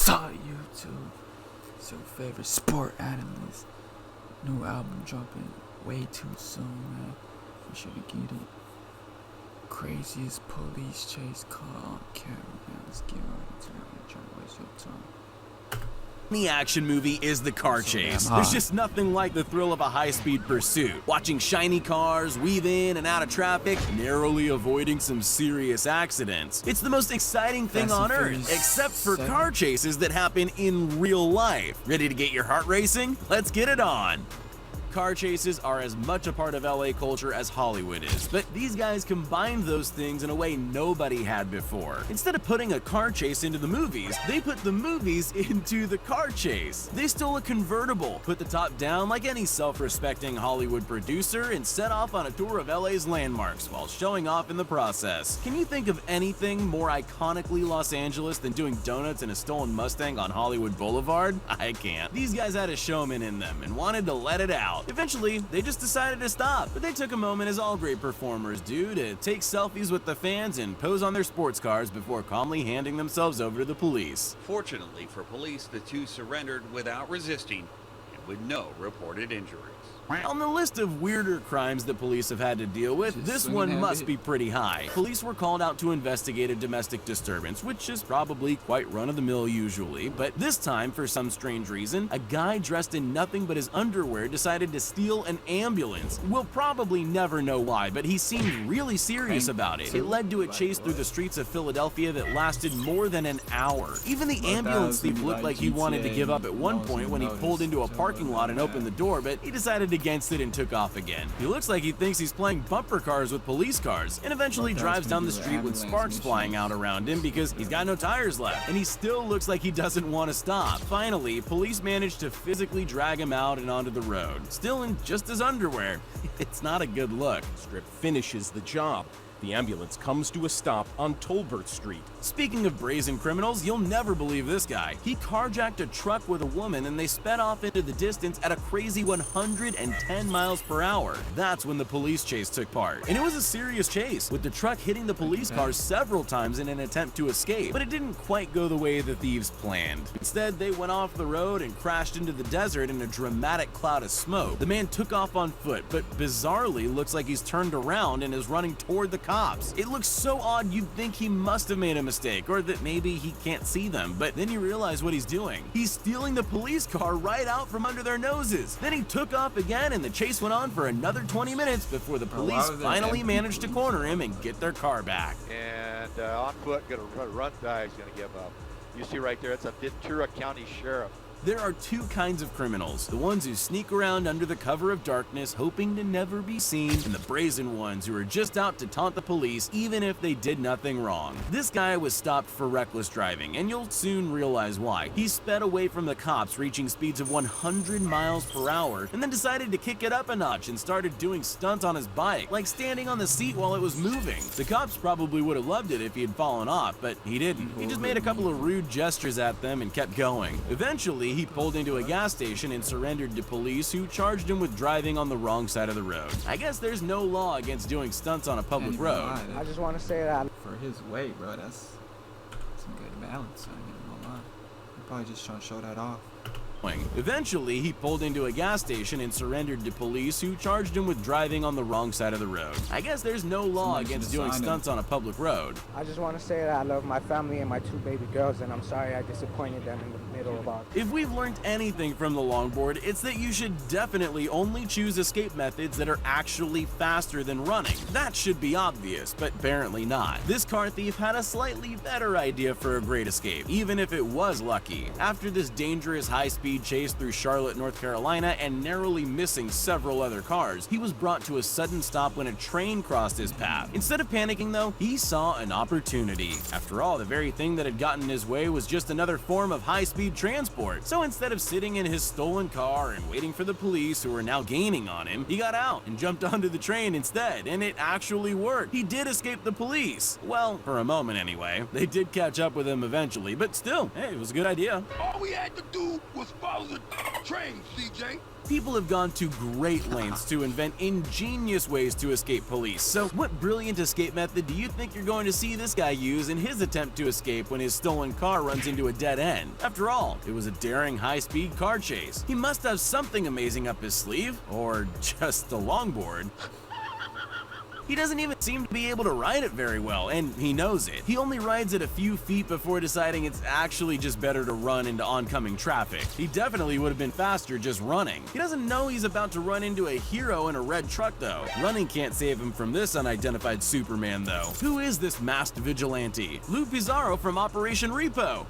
Saw YouTube. It's your favorite sport analyst. New album dropping way too soon, man. You should get it. Craziest police chase caught on camera, man. Let's get right into it. I'm trying to waste your time. Any action movie is the car chase. There's just nothing like the thrill of a high-speed pursuit. Watching shiny cars weave in and out of traffic, narrowly avoiding some serious accidents. It's the most exciting thing on earth, except for car chases that happen in real life. Ready to get your heart racing? Let's get it on! Car chases are as much a part of LA culture as Hollywood is, but these guys combined those things in a way nobody had before. Instead of putting a car chase into the movies, they put the movies into the car chase. They stole a convertible, put the top down like any self-respecting Hollywood producer, and set off on a tour of LA's landmarks while showing off in the process. Can you think of anything more iconically Los Angeles than doing donuts in a stolen Mustang on Hollywood Boulevard? I can't. These guys had a showman in them and wanted to let it out. Eventually, they just decided to stop, but they took a moment, as all great performers do, to take selfies with the fans and pose on their sports cars before calmly handing themselves over to the police. Fortunately for police, the two surrendered without resisting and with no reported injuries. On the list of weirder crimes that police have had to deal with, this one must be pretty high. Police were called out to investigate a domestic disturbance, which is probably quite run-of-the-mill usually, but this time, for some strange reason, a guy dressed in nothing but his underwear decided to steal an ambulance. We'll probably never know why, but he seemed really serious about it. It led to a chase through the streets of Philadelphia that lasted more than an hour. Even the ambulance thief looked like he wanted to give up at one point when he pulled into a parking lot and opened the door, but he decided against it and took off again. He looks like he thinks he's playing bumper cars with police cars, and eventually drives down the street with sparks flying out around him because he's got no tires left, and he still looks like he doesn't want to stop. Finally, police managed to physically drag him out and onto the road, still in just his underwear. It's not a good look. Strip finishes the job. The ambulance comes to a stop on Tolbert Street. Speaking of brazen criminals, you'll never believe this guy. He carjacked a truck with a woman and they sped off into the distance at a crazy 110 miles per hour. That's when the police chase took part. And it was a serious chase, with the truck hitting the police cars several times in an attempt to escape. But it didn't quite go the way the thieves planned. Instead, they went off the road and crashed into the desert in a dramatic cloud of smoke. The man took off on foot, but bizarrely looks like he's turned around and is running toward the cops. It looks so odd you'd think he must have made a mistake, or that maybe he can't see them, but then you realize what he's doing. He's stealing the police car right out from under their noses. Then he took off again and the chase went on for another 20 minutes before the police finally managed to corner him and get their car back. And on foot, gonna run, he's gonna give up. You see right there, it's a Ventura County Sheriff. There are two kinds of criminals, the ones who sneak around under the cover of darkness hoping to never be seen, and the brazen ones who are just out to taunt the police even if they did nothing wrong. This guy was stopped for reckless driving, and you'll soon realize why. He sped away from the cops, reaching speeds of 100 miles per hour, and then decided to kick it up a notch and started doing stunts on his bike, like standing on the seat while it was moving. The cops probably would have loved it if he had fallen off, but he didn't. He just made a couple of rude gestures at them and kept going. Eventually, he pulled into a gas station and surrendered to police, who charged him with driving on the wrong side of the road. I guess there's no law against doing stunts on a public road. I just want to say that for his weight, bro, that's some good balance. I ain't gonna lie. I'm probably just trying to show that off. Eventually, he pulled into a gas station and surrendered to police, who charged him with driving on the wrong side of the road. I guess there's no law against doing stunts on a public road. I just want to say that I love my family and my two baby girls, and I'm sorry I disappointed them in the middle of all. If we've learned anything from the longboard, it's that you should definitely only choose escape methods that are actually faster than running. That should be obvious, but apparently not. This car thief had a slightly better idea for a great escape, even if it was lucky. After this dangerous high-speed chase through Charlotte, North Carolina, and narrowly missing several other cars, he was brought to a sudden stop when a train crossed his path. Instead of panicking though, he saw an opportunity. After all, the very thing that had gotten in his way was just another form of high-speed transport. So instead of sitting in his stolen car and waiting for the police, who were now gaining on him, he got out and jumped onto the train instead, and it actually worked. He did escape the police. Well, for a moment anyway. They did catch up with him eventually, but still, hey, it was a good idea. All we had to do was supposed to train, CJ. People have gone to great lengths to invent ingenious ways to escape police. So what brilliant escape method do you think you're going to see this guy use in his attempt to escape when his stolen car runs into a dead end? After all, it was a daring high-speed car chase. He must have something amazing up his sleeve, or just a longboard. He doesn't even seem to be able to ride it very well, and he knows it. He only rides it a few feet before deciding it's actually just better to run into oncoming traffic. He definitely would have been faster just running. He doesn't know he's about to run into a hero in a red truck though. Running can't save him from this unidentified Superman though. Who is this masked vigilante? Lou Pizarro from Operation Repo.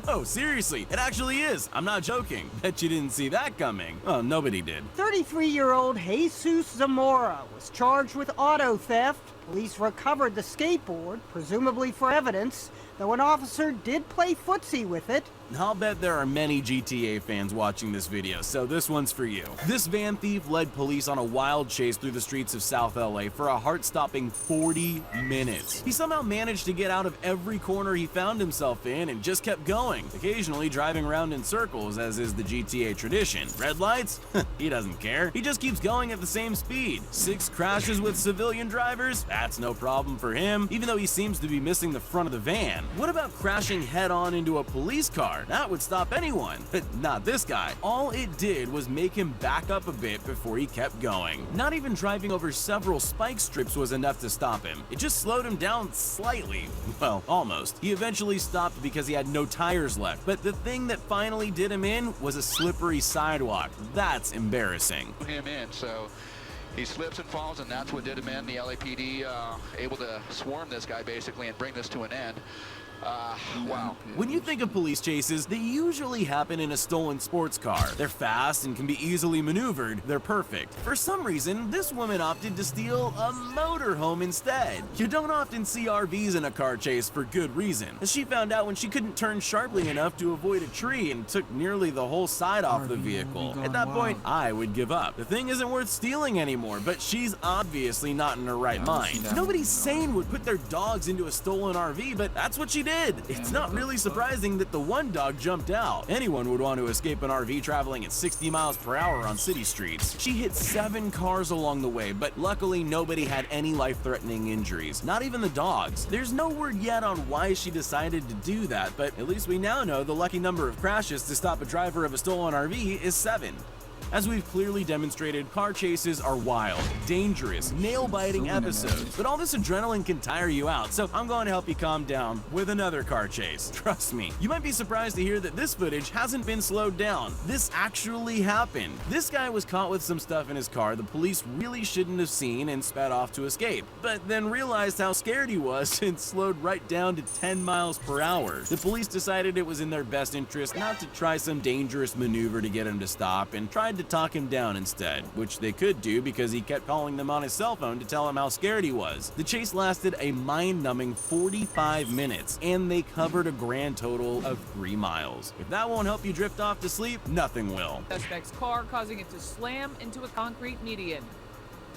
No, seriously, it actually is. I'm not joking. Bet you didn't see that coming. Well, nobody did. 33-year-old Jesus Zamora was charged with auto theft. Police recovered the skateboard, presumably for evidence, though an officer did play footsie with it. I'll bet there are many GTA fans watching this video, so this one's for you. This van thief led police on a wild chase through the streets of South LA for a heart-stopping 40 minutes. He somehow managed to get out of every corner he found himself in and just kept going, occasionally driving around in circles as is the GTA tradition. Red lights? He doesn't care. He just keeps going at the same speed. 6 crashes with civilian drivers? That's no problem for him, even though he seems to be missing the front of the van. What about crashing head-on into a police car? That would stop anyone, but not this guy. All it did was make him back up a bit before he kept going. Not even driving over several spike strips was enough to stop him. It just slowed him down slightly. Well, almost. He eventually stopped because he had no tires left, but the thing that finally did him in was a slippery sidewalk. That's embarrassing. Him in, so he slips and falls, and that's what did him in. The LAPD able to swarm this guy basically and bring this to an end. Wow. When you think of police chases, they usually happen in a stolen sports car. They're fast and can be easily maneuvered. They're perfect. For some reason, this woman opted to steal a motorhome instead. You don't often see RVs in a car chase for good reason, as she found out when she couldn't turn sharply enough to avoid a tree and took nearly the whole side off the vehicle. At that point, I would give up. The thing isn't worth stealing anymore, but she's obviously not in her right mind. Nobody sane would put their dogs into a stolen RV, but that's what she did. It's not really surprising that the one dog jumped out. Anyone would want to escape an RV traveling at 60 miles per hour on city streets. She hit 7 cars along the way, but luckily nobody had any life-threatening injuries, not even the dogs. There's no word yet on why she decided to do that, but at least we now know the lucky number of crashes to stop a driver of a stolen RV is 7. As we've clearly demonstrated, car chases are wild, dangerous, nail-biting episodes, but all this adrenaline can tire you out, so I'm going to help you calm down with another car chase. Trust me, you might be surprised to hear that this footage hasn't been slowed down. This actually happened. This guy was caught with some stuff in his car the police really shouldn't have seen and sped off to escape, but then realized how scared he was and slowed right down to 10 miles per hour. The police decided it was in their best interest not to try some dangerous maneuver to get him to stop and tried to talk him down instead, which they could do because he kept calling them on his cell phone to tell him how scared he was. The chase lasted a mind-numbing 45 minutes, and they covered a grand total of 3 miles. If that won't help you drift off to sleep, nothing will. Suspect's car, causing it to slam into a concrete median.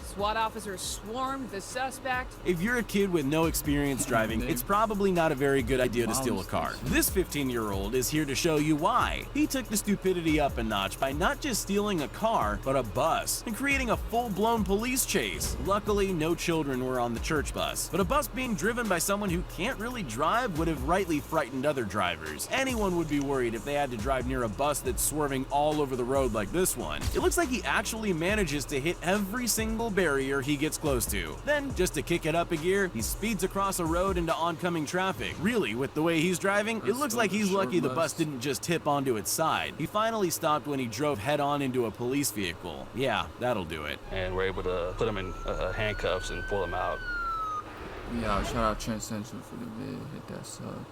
SWAT officers swarmed the suspect. If you're a kid with no experience driving, it's probably not a very good idea to steal a car. This 15-year-old is here to show you why. He took the stupidity up a notch by not just stealing a car, but a bus, and creating a full-blown police chase. Luckily, no children were on the church bus, but a bus being driven by someone who can't really drive would have rightly frightened other drivers. Anyone would be worried if they had to drive near a bus that's swerving all over the road like this one. It looks like he actually manages to hit every single barrier he gets close to. Then, just to kick it up a gear, he speeds across a road into oncoming traffic. Really, with the way he's driving, it looks like he's lucky the bus didn't just tip onto its side. He finally stopped when he drove head-on into a police vehicle. Yeah, that'll do it. And we're able to put him in handcuffs and pull him out. Yeah, shout out Trent Central for the vid. Hit that sub.